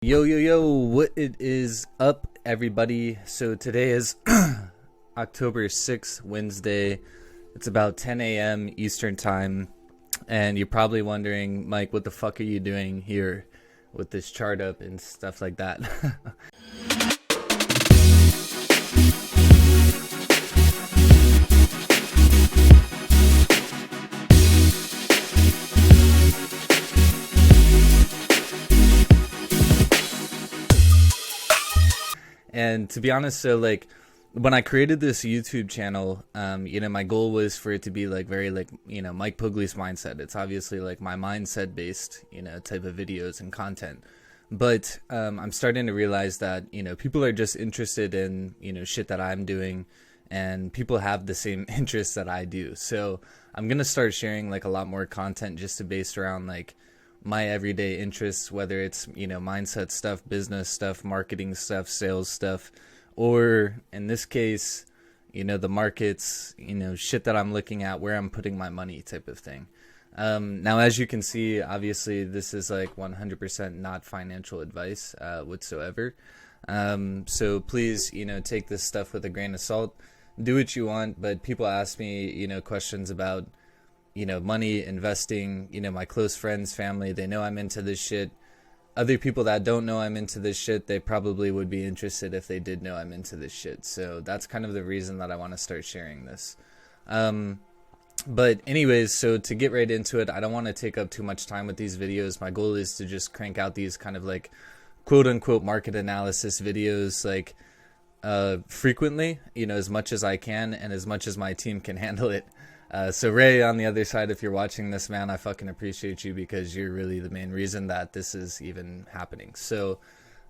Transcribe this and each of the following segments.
Yo, what it is up, everybody? So today is October 6th, Wednesday. It's about 10 a.m. Eastern time, and you're probably wondering, Mike, what the fuck are you doing here with this chart up and stuff like that? And to be honest, so like when I created this YouTube channel, my goal was for it to be like very like, Mike Pugley's mindset. It's obviously like my mindset based, type of videos and content. But I'm starting to realize that, people are just interested in, shit that I'm doing, and people have the same interests that I do. So I'm going to start sharing like a lot more content just to based around like my everyday interests, whether it's, mindset stuff, business stuff, marketing stuff, sales stuff, or in this case, the markets, shit that I'm looking at, where I'm putting my money type of thing. Now, as you can see, obviously this is like 100% not financial advice whatsoever. So please, take this stuff with a grain of salt, do what you want. But people ask me, questions about, money, investing, my close friends, family, they know I'm into this shit. Other people that don't know I'm into this shit, they probably would be interested if they did know I'm into this shit. So that's kind of the reason that I want to start sharing this. But anyways, so to get right into it, I don't want to take up too much time with these videos. My goal is to just crank out these kind of like quote unquote market analysis videos like frequently, as much as I can and as much as my team can handle it. So Ray, on the other side, if you're watching this, man, I fucking appreciate you because you're really the main reason that this is even happening. So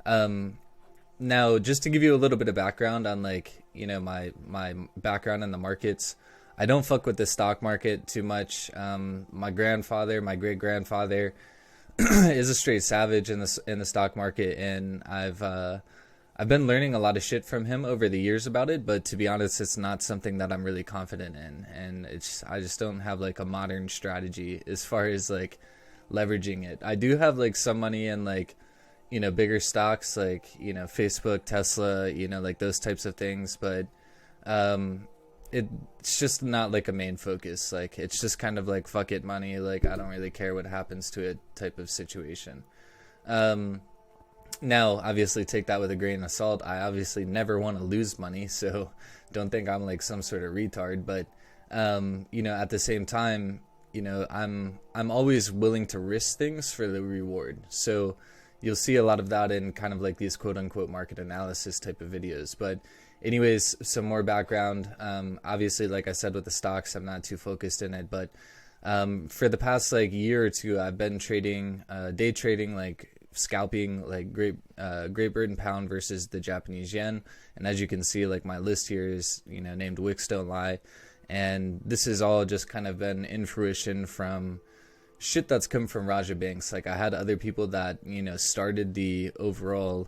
now just to give you a little bit of background on like, my background in the markets, I don't fuck with the stock market too much. My grandfather, my great grandfather is a straight savage in the stock market, and I've been learning a lot of shit from him over the years about it, but to be honest, it's not something that I'm really confident in, and I just don't have like a modern strategy as far as like leveraging it. I do have like some money in like, bigger stocks like, Facebook, Tesla, like those types of things, but it's just not like a main focus. Like it's just kind of like fuck it money, like I don't really care what happens to it type of situation. Now, obviously, take that with a grain of salt. I obviously never want to lose money, so don't think I'm like some sort of retard. But, at the same time, I'm always willing to risk things for the reward. So you'll see a lot of that in kind of like these quote unquote market analysis type of videos. But anyways, some more background. Obviously, like I said, with the stocks, I'm not too focused in it. But for the past like year or two, I've been trading, day trading, like scalping like Great Britain pound versus the Japanese yen. And as you can see, like my list here is named Wicks Don't Lie, and this has all just kind of been in fruition from shit that's come from Raja Banks. Like I had other people that started the overall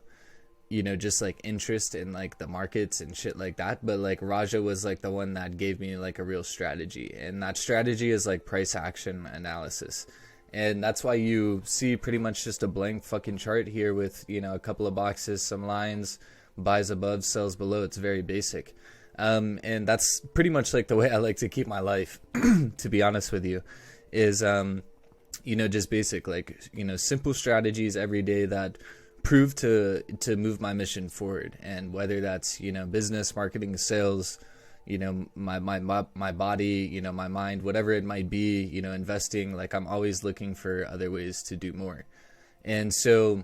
just like interest in like the markets and shit like that, but like Raja was like the one that gave me like a real strategy, and that strategy is like price action analysis. And that's why you see pretty much just a blank fucking chart here with, a couple of boxes, some lines, buys above, sells below. It's very basic. And that's pretty much like the way I like to keep my life, to be honest with you, is, just basic, like, simple strategies every day that prove to move my mission forward. And whether that's, business, marketing, sales, my body, my mind, whatever it might be, investing, like I'm always looking for other ways to do more. And so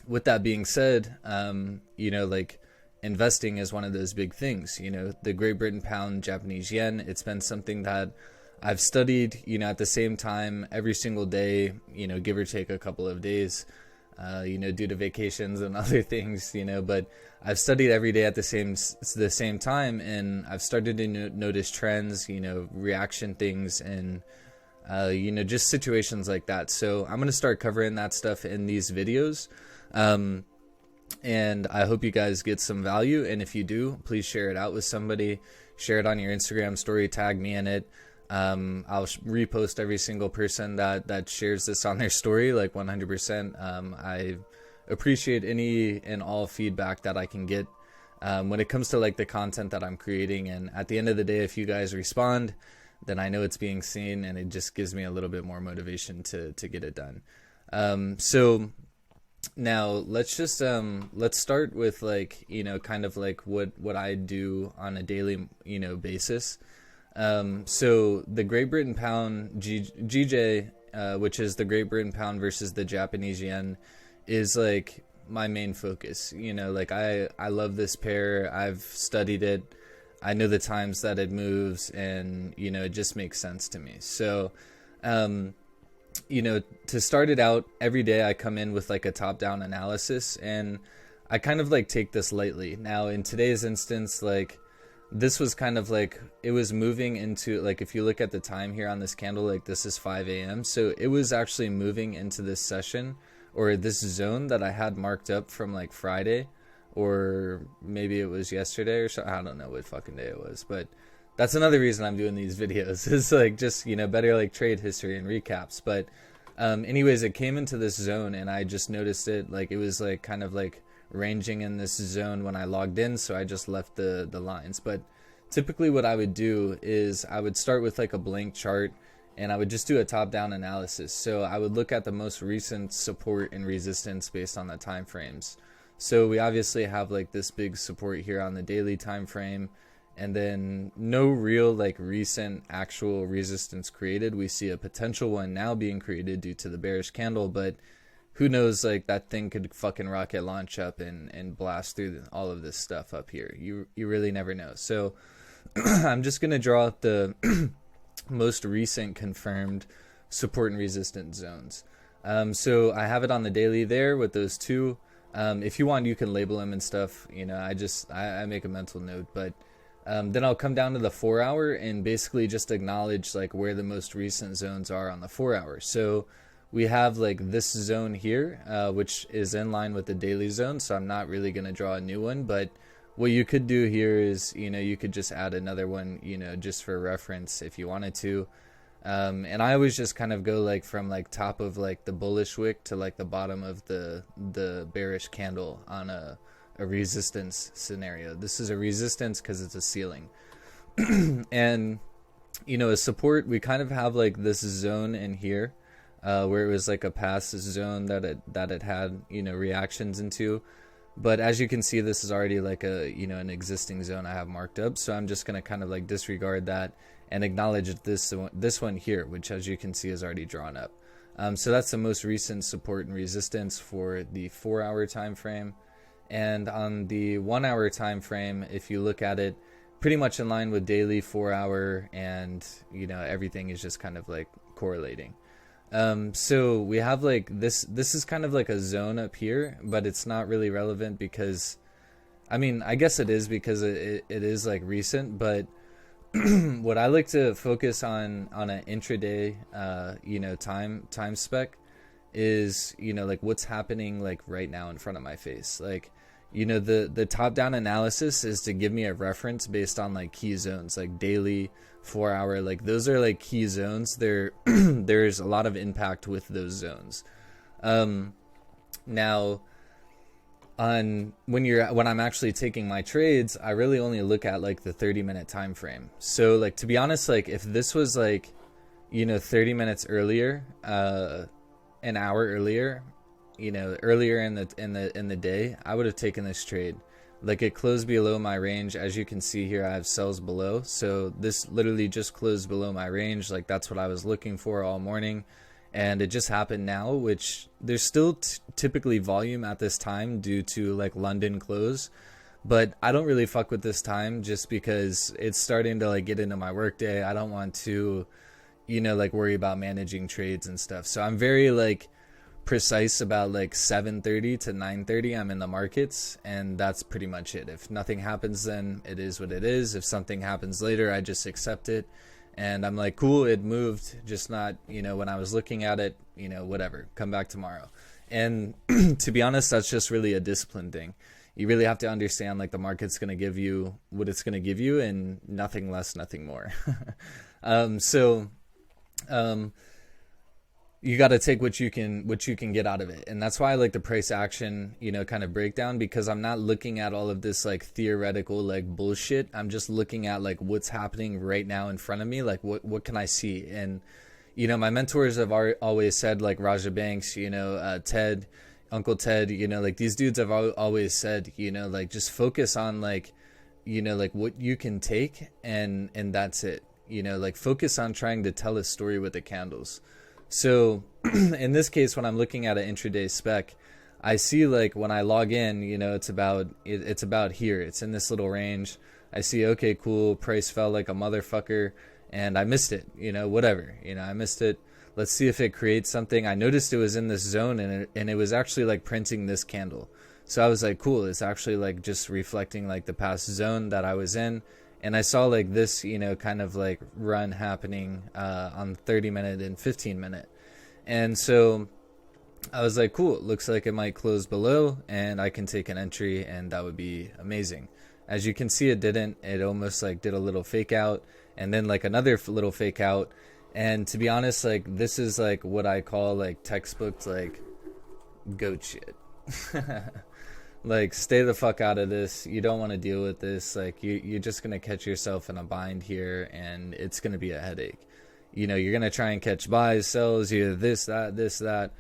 with that being said, like investing is one of those big things, the Great Britain pound, Japanese yen, it's been something that I've studied, at the same time every single day, give or take a couple of days, due to vacations and other things, but I've studied every day at the same time, and I've started to notice trends, reaction things, and, just situations like that. So I'm going to start covering that stuff in these videos. And I hope you guys get some value. And if you do, please share it out with somebody, share it on your Instagram story, tag me in it. I'll repost every single person that shares this on their story, like 100%. I appreciate any and all feedback that I can get when it comes to like the content that I'm creating. And at the end of the day, if you guys respond, then I know it's being seen, and it just gives me a little bit more motivation to get it done. So now let's just let's start with like, you know, kind of like what I do on a daily, you know, basis. So the Great Britain pound GJ, which is the Great Britain pound versus the Japanese yen, is like my main focus. You know, like I love this pair. I've studied it. I know the times that it moves, and, you know, it just makes sense to me. So, you know, to start it out, every day I come in with like a top-down analysis, and I kind of like take this lightly. Now, in today's instance, like this was kind of like, it was moving into, like, if you look at the time here on this candle, like this is 5 a.m. So it was actually moving into this session, or this zone that I had marked up from like Friday, or maybe it was yesterday or so. I don't know what fucking day it was, but that's another reason I'm doing these videos. It's like just, you know, better like trade history and recaps. But anyways, it came into this zone, and I just noticed it, like it was like kind of like ranging in this zone when I logged in, so I just left the lines. But typically what I would do is I would start with like a blank chart, and I would just do a top-down analysis. So I would look at the most recent support and resistance based on the time frames. So we obviously have like this big support here on the daily time frame, and then no real like recent actual resistance created. We see a potential one now being created due to the bearish candle, but who knows, like that thing could fucking rocket launch up and blast through all of this stuff up here. You really never know. So I'm just going to draw up the most recent confirmed support and resistance zones. So I have it on the daily there with those two. If you want, you can label them and stuff. You know, I make a mental note, but then I'll come down to the 4 hour and basically just acknowledge like where the most recent zones are on the 4 hour. So we have like this zone here, which is in line with the daily zone. So I'm not really going to draw a new one, but what you could do here is, you know, you could just add another one, you know, just for reference if you wanted to. And I always just kind of go like from like top of like the bullish wick to like the bottom of the bearish candle on a resistance scenario. This is a resistance because it's a ceiling. And, you know, a support, we kind of have like this zone in here, where it was like a past zone that it had, you know, reactions into. But as you can see, this is already like a, you know, an existing zone I have marked up. So I'm just going to kind of like disregard that and acknowledge this one here, which as you can see is already drawn up. So that's the most recent support and resistance for the 4 hour time frame. And on the 1 hour time frame, if you look at it, pretty much in line with daily 4 hour, and, you know, everything is just kind of like correlating. So we have like this is kind of like a zone up here, but it's not really relevant because, I mean, I guess it is because it is like recent, but what I like to focus on an intraday, you know, time spec is, you know, like what's happening like right now in front of my face. Like, you know, the top down analysis is to give me a reference based on like key zones, like daily, 4 hour, like those are like key zones. There's a lot of impact with those zones. Now when I'm actually taking my trades, I really only look at like the 30-minute time frame. So like, to be honest, like if this was like, you know, 30 minutes earlier, an hour earlier, you know, earlier in the day, I would have taken this trade. Like it closed below my range. As you can see here, I have sells below. So this literally just closed below my range. Like that's what I was looking for all morning. And it just happened now, which there's still typically volume at this time due to like London close. But I don't really fuck with this time just because it's starting to like get into my workday. I don't want to, you know, like worry about managing trades and stuff. So I'm very like precise about like 7:30 to 9:30 I'm in the markets, and that's pretty much it. If nothing happens, then it is what it is. If something happens later, I just accept it, and I'm like, cool, it moved, just not, you know, when I was looking at it, you know, whatever, come back tomorrow. And to be honest, that's just really a discipline thing. You really have to understand like the market's going to give you what it's going to give you, and nothing less, nothing more. you got to take what you can get out of it. And that's why I like the price action, kind of breakdown, because I'm not looking at all of this like theoretical like bullshit. I'm just looking at like what's happening right now in front of me. Like what can I see? And my mentors have always said, like Raja Banks, Ted, Uncle Ted, like these dudes have always said, like just focus on like, like what you can take, and that's it. Like focus on trying to tell a story with the candles. So in this case, when I'm looking at an intraday spec, I see like when I log in, it's about here. It's in this little range. I see, okay, cool. Price fell like a motherfucker and I missed it, whatever, I missed it. Let's see if it creates something. I noticed it was in this zone, and it was actually like printing this candle. So I was like, cool, it's actually like just reflecting like the past zone that I was in. And I saw like this, kind of like run happening on 30-minute and 15-minute. And so I was like, cool, it looks like it might close below and I can take an entry, and that would be amazing. As you can see, it didn't. It almost like did a little fake out and then like another little fake out. And to be honest, like this is like what I call like textbook like goat shit. Like stay the fuck out of this. You don't want to deal with this. Like you're just going to catch yourself in a bind here, and it's going to be a headache. You're going to try and catch buys, sells, either this, that,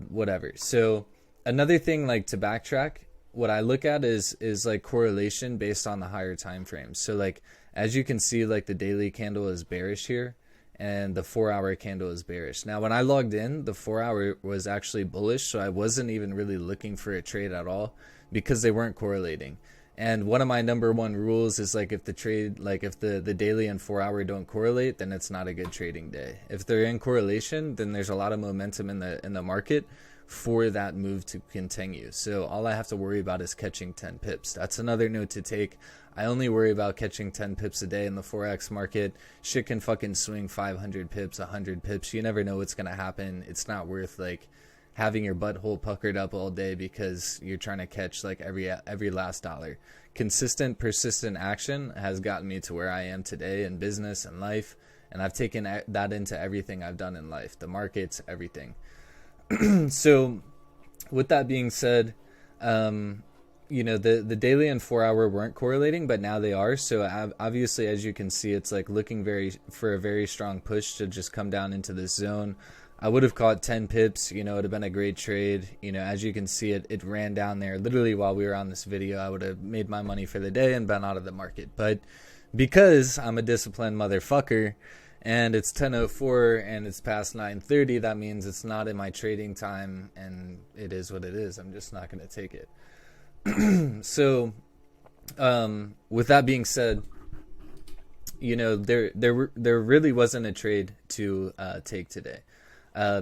whatever. So another thing, like to backtrack, what I look at is like correlation based on the higher time frames. So like as you can see, like the daily candle is bearish here and the 4-hour candle is bearish. Now when I logged in, the 4-hour was actually bullish, so I wasn't even really looking for a trade at all because they weren't correlating. And one of my number one rules is like if the trade, like if the daily and 4-hour don't correlate, then it's not a good trading day. If they're in correlation, then there's a lot of momentum in the market for that move to continue. So all I have to worry about is catching 10 pips. That's another note to take. I only worry about catching 10 pips a day in the Forex market. Shit can fucking swing 500 pips, 100 pips. You never know what's going to happen. It's not worth like having your butthole puckered up all day because you're trying to catch like every last dollar. Consistent, persistent action has gotten me to where I am today in business and life. And I've taken that into everything I've done in life, the markets, everything. So with that being said, the daily and 4-hour weren't correlating, but now they are. So obviously, as you can see, it's like looking for a very strong push to just come down into this zone. I would have caught 10 pips, it would have been a great trade. As you can see, it ran down there literally while we were on this video. I would have made my money for the day and been out of the market. But because I'm a disciplined motherfucker, and it's 10:04 and it's past 9:30, that means it's not in my trading time, and it is what it is. I'm just not going to take it. So with that being said, there really wasn't a trade to take today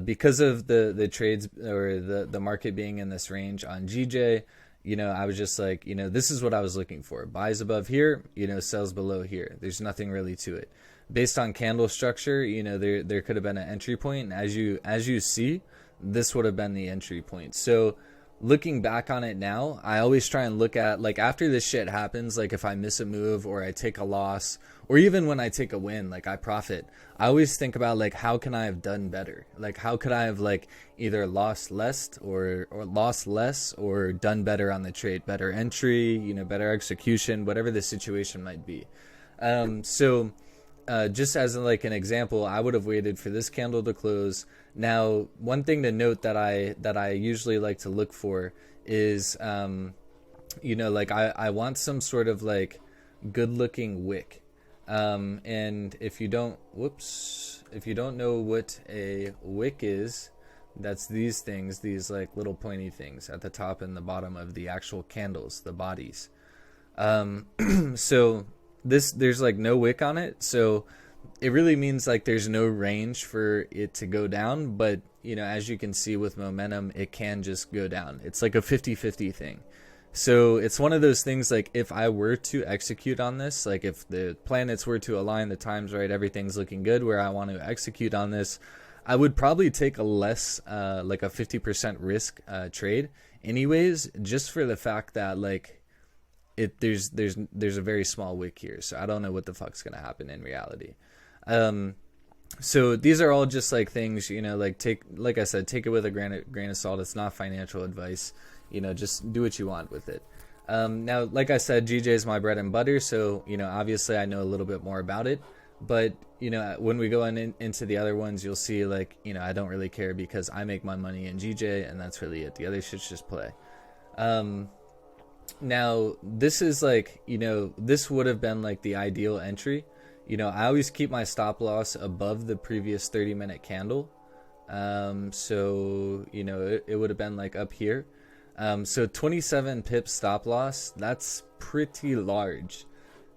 because of the trades or the market being in this range on GJ. I was just like, this is what I was looking for. Buys above here, sells below here. There's nothing really to it. Based on candle structure, there could have been an entry point. And as you see, this would have been the entry point. So looking back on it now, I always try and look at, like, after this shit happens, like if I miss a move or I take a loss, or even when I take a win, like I profit, I always think about like, how can I have done better? Like, how could I have like either lost less or lost less or done better on the trade, better entry, better execution, whatever the situation might be. So just as like an example, I would have waited for this candle to close. Now, one thing to note that I usually like to look for is, like I want some sort of like good looking wick. And if you don't know what a wick is, that's these things, these like little pointy things at the top and the bottom of the actual candles, the bodies. So there's like no wick on it, so it really means like there's no range for it to go down. But as you can see with momentum, it can just go down. It's like a 50-50 thing. So it's one of those things, like if I were to execute on this, like if the planets were to align, the time's right, everything's looking good where I want to execute on this, I would probably take a less like a 50% risk trade anyways, just for the fact that like there's a very small wick here. So I don't know what the fuck's gonna happen in reality. So these are all just like things, like like I said, take it with a grain of salt. It's not financial advice. Just do what you want with it. Now, like I said, GJ is my bread and butter, so obviously I know a little bit more about it. But when we go into the other ones, you'll see like I don't really care because I make my money in GJ, and that's really it. The other shit's just play. Now this is like this would have been like the ideal entry. I always keep my stop loss above the previous 30-minute candle. So it would have been like up here. So 27 pips stop loss, that's pretty large.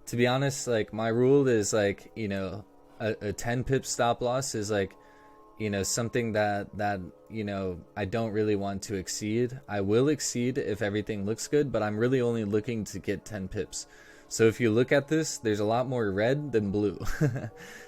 To be honest, like my rule is like, a 10 pip stop loss is like, something that I don't really want to exceed. I will exceed if everything looks good, but I'm really only looking to get 10 pips. So if you look at this, there's a lot more red than blue.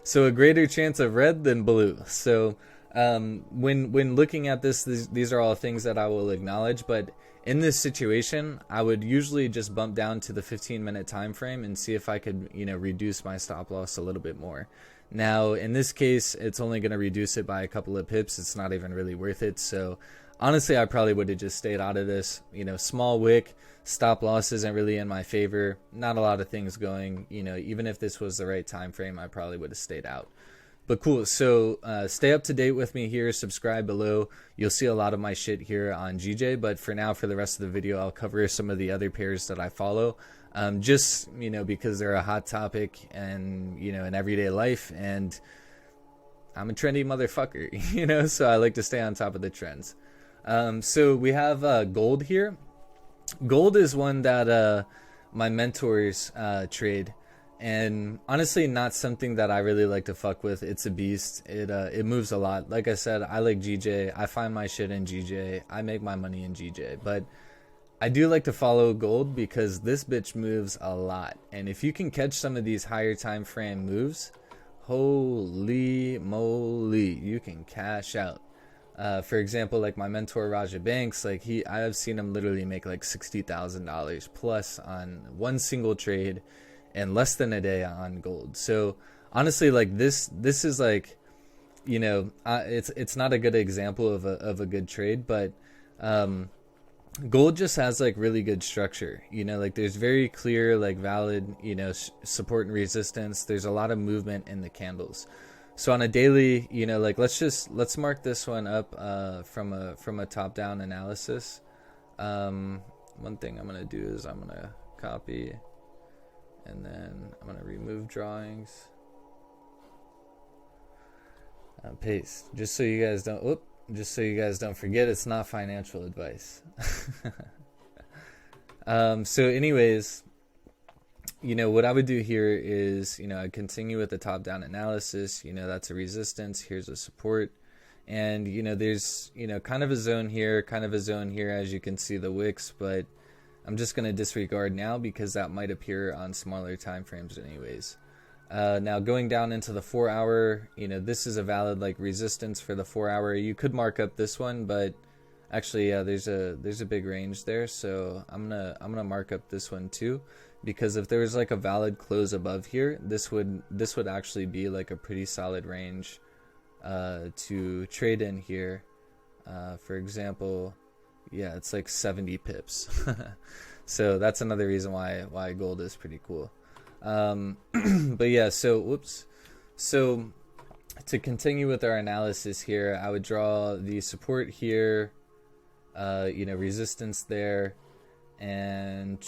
So a greater chance of red than blue. So when looking at this, these are all things that I will acknowledge, but in this situation, I would usually just bump down to the 15-minute time frame and see if I could, reduce my stop loss a little bit more. Now, in this case, it's only going to reduce it by a couple of pips. It's not even really worth it. So honestly, I probably would have just stayed out of this. Small wick, stop loss isn't really in my favor. Not a lot of things going. Even if this was the right time frame, I probably would have stayed out. But cool, so stay up to date with me here, subscribe below. You'll see a lot of my shit here on GJ, but for now, for the rest of the video, I'll cover some of the other pairs that I follow. Just, because they're a hot topic and, in everyday life, and I'm a trendy motherfucker, so I like to stay on top of the trends. So we have gold here. Gold is one that my mentors trade. And honestly, not something that I really like to fuck with. It's a beast. It moves a lot. Like I said, I like GJ. I find my shit in GJ. I make my money in GJ. But I do like to follow gold because this bitch moves a lot. And if you can catch some of these higher time frame moves, holy moly, you can cash out. For example, like my mentor Raja Banks, like I have seen him literally make like $60,000 plus on one single trade in less than a day on gold. So honestly, like this is like, it's not a good example of a good trade, but gold just has like really good structure. Like there's very clear, like valid, support and resistance. There's a lot of movement in the candles. So on a daily, like let's mark this one up from a top-down analysis. One thing I'm gonna do is I'm gonna copy. And then I'm going to remove drawings. Paste. Just so you guys don't forget, it's not financial advice. So anyways, what I would do here is, I'd continue with the top-down analysis. That's a resistance. Here's a support. And, there's, kind of a zone here, as you can see the wicks, but I'm just going to disregard now because that might appear on smaller time frames anyways. Now going down into the 4 hour, this is a valid like resistance for the 4 hour. You could mark up this one, but actually there's a big range there, so I'm gonna mark up this one too, because if there was like a valid close above here, this would actually be like a pretty solid range to trade in here. For example, yeah, it's like 70 pips. So that's another reason why gold is pretty cool. But yeah, so to continue with our analysis here, I would draw the support here, resistance there, and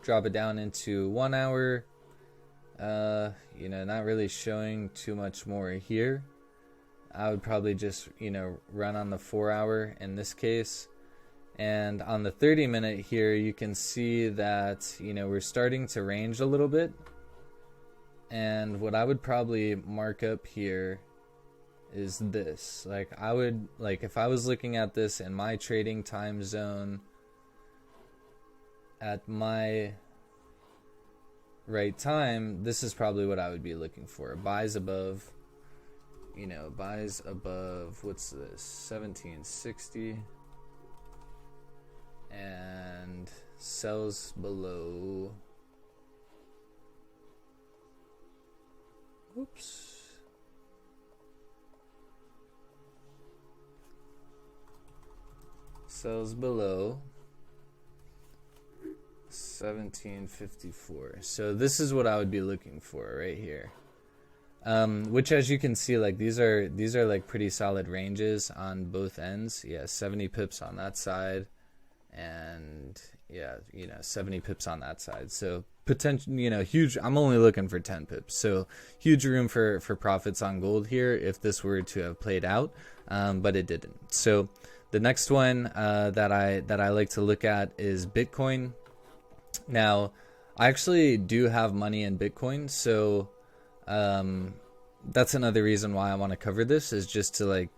drop it down into 1 hour. Not really showing too much more here. I would probably just, run on the 4 hour in this case. And on the 30-minute here, you can see that, we're starting to range a little bit. And what I would probably mark up here is this. Like, if I was looking at this in my trading time zone at my right time, this is probably what I would be looking for. Buys above, what's this, 1760, and sells below, oops, sells below 1754. So this is what I would be looking for right here. Which, as you can see, like these are like pretty solid ranges on both ends. Yeah, 70 pips on that side, and yeah, 70 pips on that side. So potential, huge. I'm only looking for 10 pips, so huge room for profits on gold here if this were to have played out, but it didn't. So the next one that I like to look at is Bitcoin. Now, I actually do have money in Bitcoin, so that's another reason why I want to cover this, is just to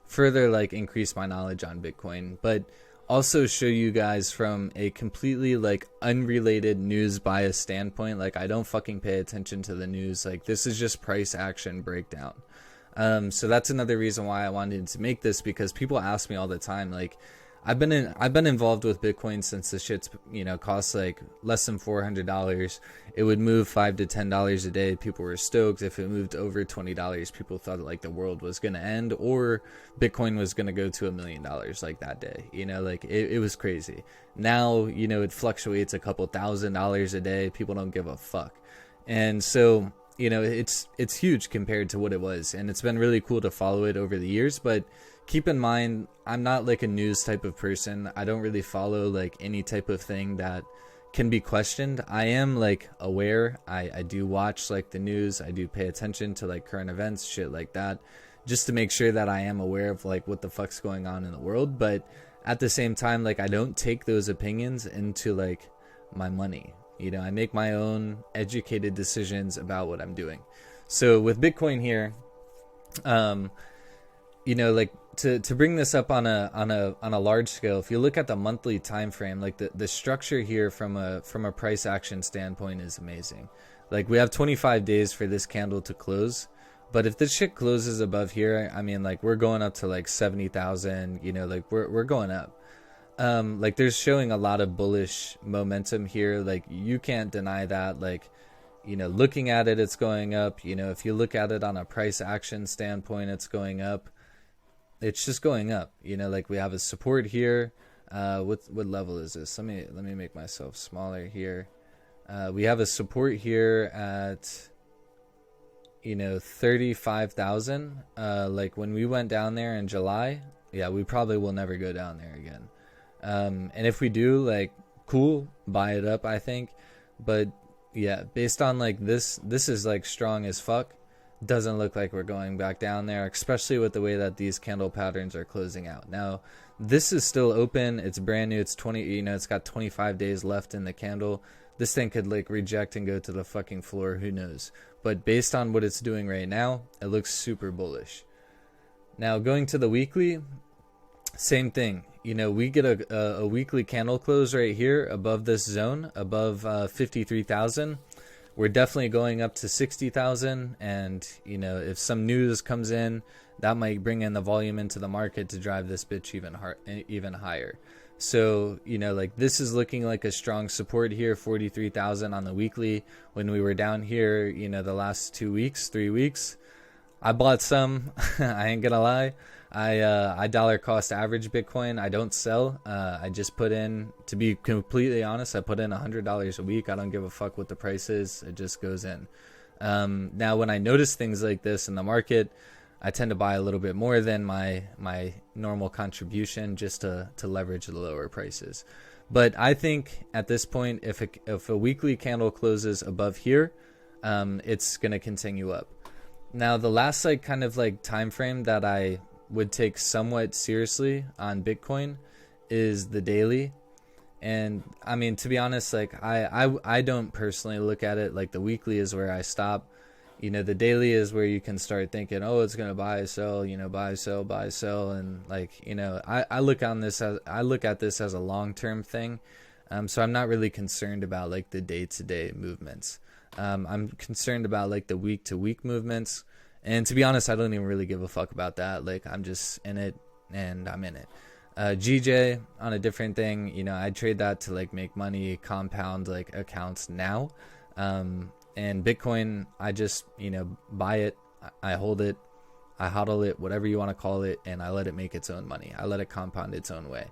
further increase my knowledge on Bitcoin, but also show you guys from a completely unrelated news bias standpoint. I don't fucking pay attention to the news. This is just price action breakdown. So that's another reason why I wanted to make this, because people ask me all the time, I've been involved with Bitcoin since the shit's costs less than $400. It would move $5 to $10 a day. People were stoked. If it moved over $20, people thought the world was gonna end, or Bitcoin was gonna go to $1 million that day. It was crazy. Now it fluctuates a couple $1,000s a day. People don't give a fuck, and so it's huge compared to what it was, and it's been really cool to follow it over the years. But keep in mind, I'm not a news type of person. I don't really follow any type of thing that can be questioned. I am aware. I do watch the news. I do pay attention to current events, shit like that, just to make sure that I am aware of what the fuck's going on in the world. But at the same time, I don't take those opinions into my money. I make my own educated decisions about what I'm doing. So with Bitcoin here, to bring this up on a large scale, if you look at the monthly time frame, the structure here from a price action standpoint is amazing. We have 25 days for this candle to close, but if this shit closes above here, I mean, we're going up to 70,000. We're going up. There's showing a lot of bullish momentum here. You can't deny that. Looking at it, it's going up. If you look at it on a price action standpoint, it's going up. It's just going up. We have a support here. What level is this? Let me make myself smaller here. We have a support here at 35,000. When we went down there in July, yeah, we probably will never go down there again. And if we do, cool, buy it up, I think. But yeah, based on this is strong as fuck. Doesn't look like we're going back down there, especially with the way that these candle patterns are closing out. Now, this is still open. It's brand new. It's it's got 25 days left in the candle. This thing could reject and go to the fucking floor. Who knows? But based on what it's doing right now, it looks super bullish. Now, going to the weekly, same thing. We get a weekly candle close right here above this zone, above 53,000. We're definitely going up to 60,000, and if some news comes in, that might bring in the volume into the market to drive this bitch even higher. So this is looking like a strong support here, 43,000 on the weekly. When we were down here, the last 3 weeks, I bought some. I ain't gonna lie. I dollar cost average Bitcoin. I don't sell. I just put in, to be completely honest, I put in $100 a week. I don't give a fuck what the price is. It just goes in. Now, when I notice things like this in the market, I tend to buy a little bit more than my normal contribution, just to leverage the lower prices. But I think at this point, if a weekly candle closes above here, it's going to continue up. Now, the last time frame that I would take somewhat seriously on Bitcoin is the daily. And I mean, to be honest, I don't personally look at it. The weekly is where I stop. The daily is where you can start thinking, oh, it's gonna buy, sell, buy, sell, and I look at this as a long-term thing. So I'm not really concerned about the day-to-day movements. I'm concerned about the week-to-week movements. And to be honest, I don't even really give a fuck about that. I'm just in it, and I'm in it. GJ, on a different thing, I trade that to make money, compound accounts now. And Bitcoin, I just buy it, I hold it, I hodl it, whatever you want to call it, and I let it make its own money. I let it compound its own way.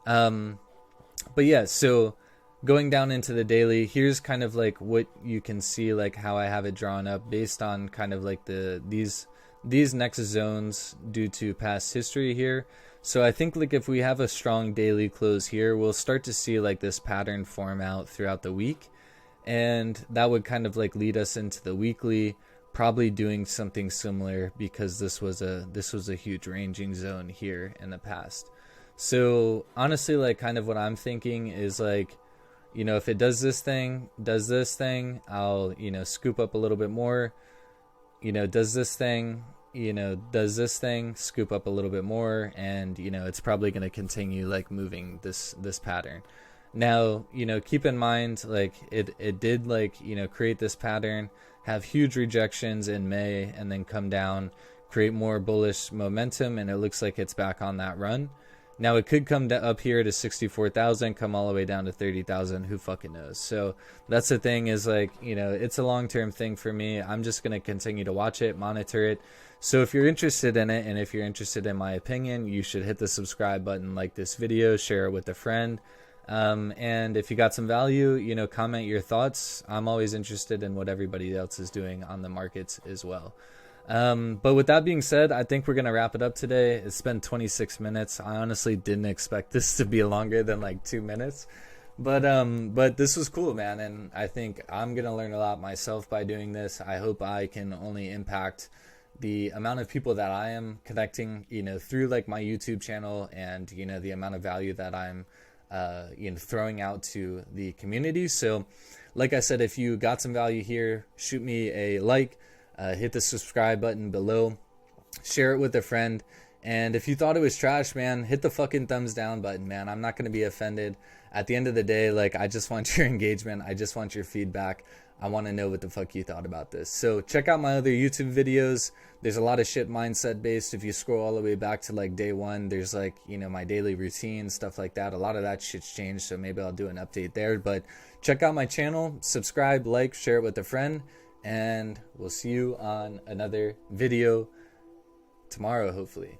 But yeah, so going down into the daily, here's kind of like what you can see, like how I have it drawn up based on kind of like these next zones due to past history here. So I think like if we have a strong daily close here, we'll start to see like this pattern form out throughout the week, and that would kind of like lead us into the weekly, probably doing something similar, because this was a huge ranging zone here in the past. So honestly, like kind of what I'm thinking is like, you know, if it does this thing, I'll, you know, scoop up a little bit more, you know, does this thing, scoop up a little bit more, and, you know, it's probably going to continue like moving this pattern. Now, you know, keep in mind, like it did like, you know, create this pattern, have huge rejections in May, and then come down, create more bullish momentum, and it looks like it's back on that run. Now it could come up here to 64,000, come all the way down to 30,000. Who fucking knows? So that's the thing, is like, you know, it's a long-term thing for me. I'm just going to continue to watch it, monitor it. So if you're interested in it, and if you're interested in my opinion, you should hit the subscribe button, like this video, share it with a friend. And if you got some value, you know, comment your thoughts. I'm always interested in what everybody else is doing on the markets as well. But with that being said, I think we're going to wrap it up today. It's been 26 minutes. I honestly didn't expect this to be longer than like 2 minutes, but this was cool, man. And I think I'm going to learn a lot myself by doing this. I hope I can only impact the amount of people that I am connecting, you know, through like my YouTube channel, and, you know, the amount of value that I'm, you know, throwing out to the community. So like I said, if you got some value here, shoot me a like. Hit the subscribe button below, share it with a friend, and if you thought it was trash, man, hit the fucking thumbs down button, man. I'm not going to be offended. At the end of the day, like, I just want your engagement. I just want your feedback. I want to know what the fuck you thought about this. So check out my other YouTube videos. There's a lot of shit mindset based. If you scroll all the way back to like day one, there's like, you know, my daily routine, stuff like that. A lot of that shit's changed, so maybe I'll do an update there. But check out my channel, subscribe, like, share it with a friend, and we'll see you on another video tomorrow, hopefully.